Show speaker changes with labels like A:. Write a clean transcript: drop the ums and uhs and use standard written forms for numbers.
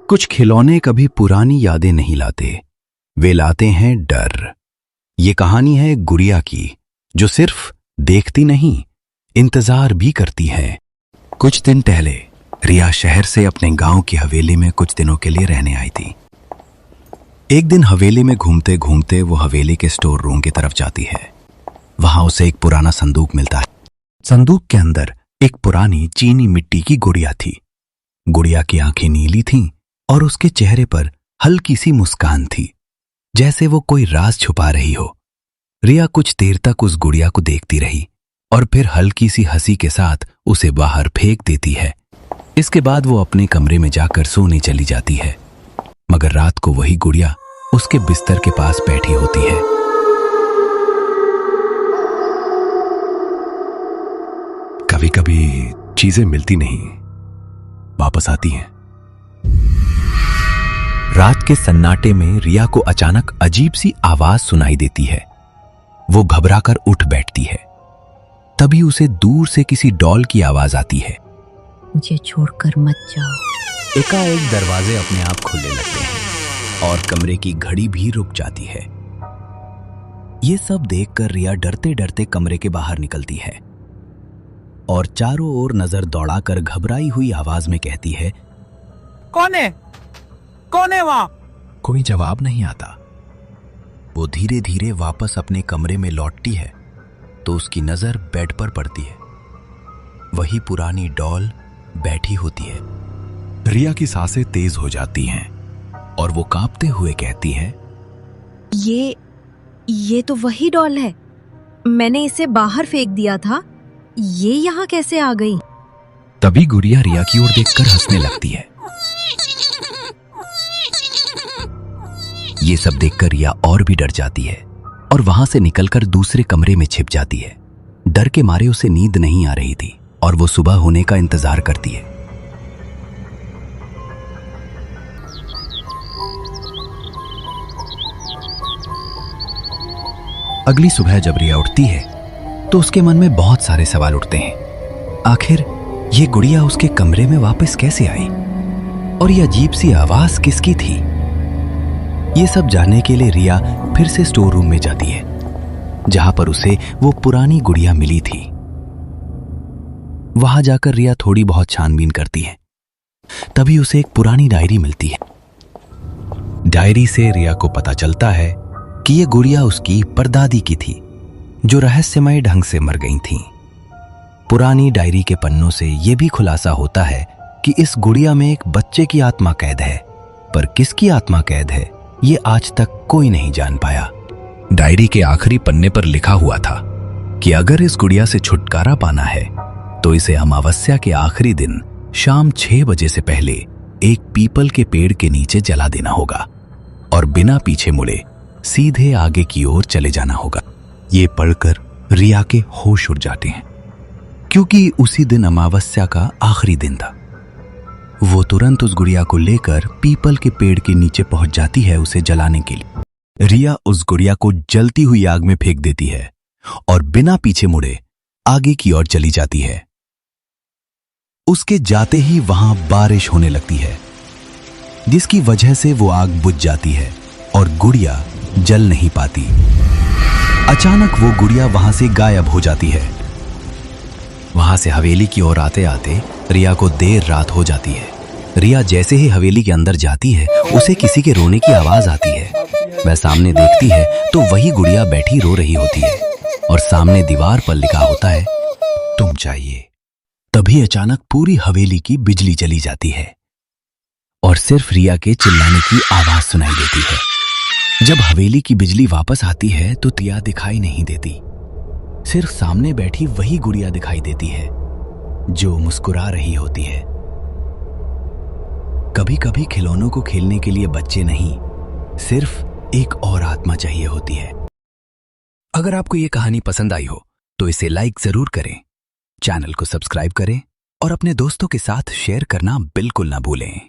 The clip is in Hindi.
A: कुछ खिलौने कभी पुरानी यादें नहीं लाते, वे लाते हैं डर। ये कहानी है गुड़िया की, जो सिर्फ देखती नहीं, इंतजार भी करती है। कुछ दिन पहले रिया शहर से अपने गांव की हवेली में कुछ दिनों के लिए रहने आई थी। एक दिन हवेली में घूमते घूमते वो हवेली के स्टोर रूम की तरफ जाती है। वहां उसे एक पुराना संदूक मिलता है। संदूक के अंदर एक पुरानी चीनी मिट्टी की गुड़िया थी। गुड़िया की आंखें नीली थीं और उसके चेहरे पर हल्की सी मुस्कान थी, जैसे वो कोई राज छुपा रही हो। रिया कुछ देर तक उस गुड़िया को देखती रही और फिर हल्की सी हंसी के साथ उसे बाहर फेंक देती है। इसके बाद वो अपने कमरे में जाकर सोने चली जाती है, मगर रात को वही गुड़िया उसके बिस्तर के पास बैठी होती है। कभी कभी चीजें मिलती नहीं, वापस आती हैं। रात के सन्नाटे में रिया को अचानक अजीब सी आवाज सुनाई देती है। वो घबराकर उठ बैठती है। तभी उसे दूर से किसी डॉल की आवाज आती है,
B: मुझे छोड़कर मत जाओ।
A: एकाएक दरवाजे अपने आप खुलने लगते हैं और कमरे की घड़ी भी रुक जाती है। ये सब देखकर रिया डरते डरते कमरे के बाहर निकलती है और चारों ओर नजर दौड़ाकर घबराई हुई आवाज में कहती है,
C: कौन है? कौन है वहां?
A: कोई जवाब नहीं आता। वो धीरे धीरे वापस अपने कमरे में लौटती है तो उसकी नजर बेड पर पड़ती है। वही पुरानी डॉल बैठी होती है। रिया की सांसें तेज हो जाती हैं और वो कांपते हुए कहती है,
B: ये तो वही डॉल है। मैंने इसे बाहर फेंक दिया था, ये यहाँ कैसे आ गई?
A: तभी गुड़िया रिया की ओर देखकर हंसने लगती है। ये सब देखकर रिया और भी डर जाती है और वहां से निकलकर दूसरे कमरे में छिप जाती है। डर के मारे उसे नींद नहीं आ रही थी और वो सुबह होने का इंतजार करती है। अगली सुबह जब रिया उठती है तो उसके मन में बहुत सारे सवाल उठते हैं। आखिर ये गुड़िया उसके कमरे में वापस कैसे आई और ये अजीब सी आवाज किसकी थी? ये सब जानने के लिए रिया फिर से स्टोर रूम में जाती है, जहां पर उसे वो पुरानी गुड़िया मिली थी। वहां जाकर रिया थोड़ी बहुत छानबीन करती है। तभी उसे एक पुरानी डायरी मिलती है। डायरी से रिया को पता चलता है कि ये गुड़िया उसकी परदादी की थी, जो रहस्यमय ढंग से मर गई थी। पुरानी डायरी के पन्नों से यह भी खुलासा होता है कि इस गुड़िया में एक बच्चे की आत्मा कैद है, पर किसकी आत्मा कैद है ये आज तक कोई नहीं जान पाया। डायरी के आखिरी पन्ने पर लिखा हुआ था कि अगर इस गुड़िया से छुटकारा पाना है तो इसे अमावस्या के आखिरी दिन शाम 6 बजे से पहले एक पीपल के पेड़ के नीचे जला देना होगा और बिना पीछे मुड़े सीधे आगे की ओर चले जाना होगा। ये पढ़कर रिया के होश उड़ जाते हैं, क्योंकि उसी दिन अमावस्या का आखिरी दिन था। वो तुरंत उस गुड़िया को लेकर पीपल के पेड़ के नीचे पहुंच जाती है उसे जलाने के लिए। रिया उस गुड़िया को जलती हुई आग में फेंक देती है और बिना पीछे मुड़े आगे की ओर चली जाती है। उसके जाते ही वहां बारिश होने लगती है, जिसकी वजह से वो आग बुझ जाती है और गुड़िया जल नहीं पाती। अचानक वो गुड़िया वहां से गायब हो जाती है। वहां से हवेली की ओर आते आते रिया को देर रात हो जाती है। रिया जैसे ही हवेली के अंदर जाती है, उसे किसी के रोने की आवाज आती है। वह सामने देखती है तो वही गुड़िया बैठी रो रही होती है और सामने दीवार पर लिखा होता है, तुम चाहिए। तभी अचानक पूरी हवेली की बिजली चली जाती है और सिर्फ रिया के चिल्लाने की आवाज सुनाई देती है। जब हवेली की बिजली वापस आती है तो रिया दिखाई नहीं देती, सिर्फ सामने बैठी वही गुड़िया दिखाई देती है जो मुस्कुरा रही होती है। कभी कभी खिलौनों को खेलने के लिए बच्चे नहीं, सिर्फ एक और आत्मा चाहिए होती है। अगर आपको ये कहानी पसंद आई हो तो इसे लाइक जरूर करें, चैनल को सब्सक्राइब करें और अपने दोस्तों के साथ शेयर करना बिल्कुल ना भूलें।